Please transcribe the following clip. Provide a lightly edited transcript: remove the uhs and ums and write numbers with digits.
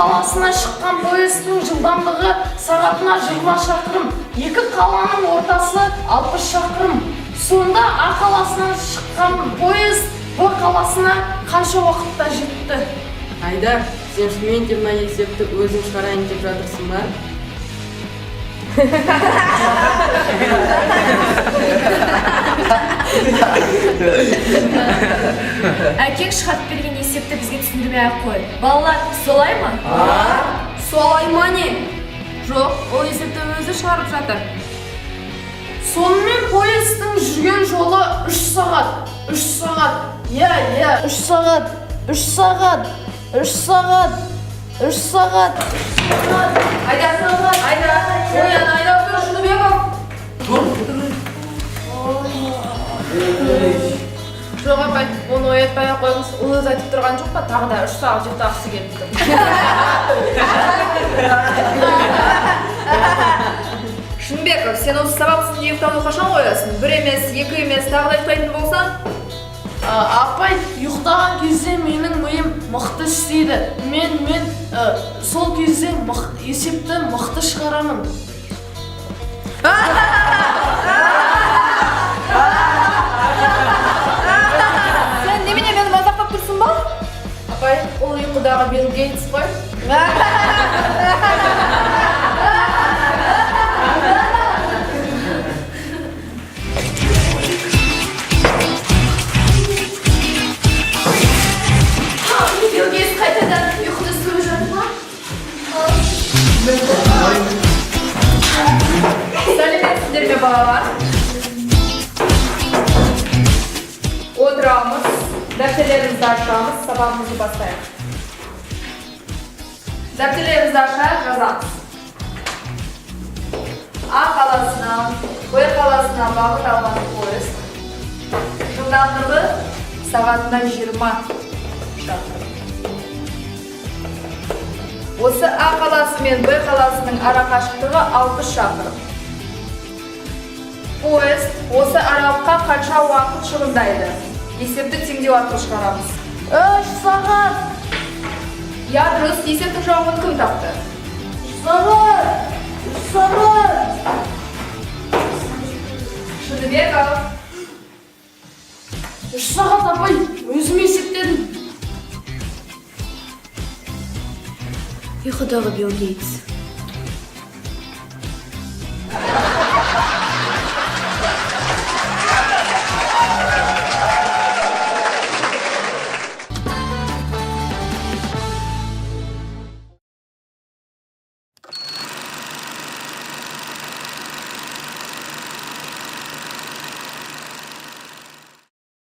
қаласына шыққан поездың жылдамдығы сағатына 20 шақырым, екі қаланың ортасы 60 шақырым. Сонда А қаласынан шыққан поезд Б қаласына қанша уақытта жетті? Айдар, сен шынымен де мына есепті өзің шығарайын деп жатырсың ба? Әкең шығарып берген есепті бізге түсіндірмей-ақ қой. Балалар, солай ма? Солай ма не? Жоқ, ол есепті өзі шығарып жатыр. Сонымен поездың жүрген жолы 3 сағат. 3 сағат. Иә, 3 сағат. 3 сағат. 3 сағат. 3 сағат. Айдар, оян, Айдар, тұр, Шыныбеков. Жоқ апай, оны оятпай-ақ қойыңыз. Ол өзі айтып тұрған жоқ па, тағы да 3 сағат ұйықтағысы келіп тұр. Шынбеков, сен осы сабақсыз ұйықтауды қашан қоясың? 1 емес, 2 емес, тағы да ұйықтайтын болсаң? Апай, ұйықтаған кезде менің миым мықты істейді. Мен сол кезде есепті мықты шығарамын. Сен немене мені мазақтап тұрсың ба? Апай, ол ұйқыдағы Билл Гейтс қой. Билл Гейтс қайтадан ұйқыда сүріп жатыр ма? Сәлеметсіздер ме балалар? Отырамыз, дәптерлерімізді ашамыз, сабағымызды бастайық. Дәптерлерімізді ашайық, жазамыз. А қаласынан, Б қаласына бағыт алған поезд. Жылдамдығы сағатына 20 шақырым. Осы А қаласы мен Б қаласының ара қашықтығы 60 шақырым. Поезд осы аралыққа қанша уақыт шығындайды? Есепті теңдеу арқылы шығарамыз. 3 сағат. Я дұрыс, есептің жауабын кім тапты? 3 сағат. 3 сағат. Шыныбеков. 3 сағат апай, өзім есептедім. Ұйқыдағы Билл Гейтс.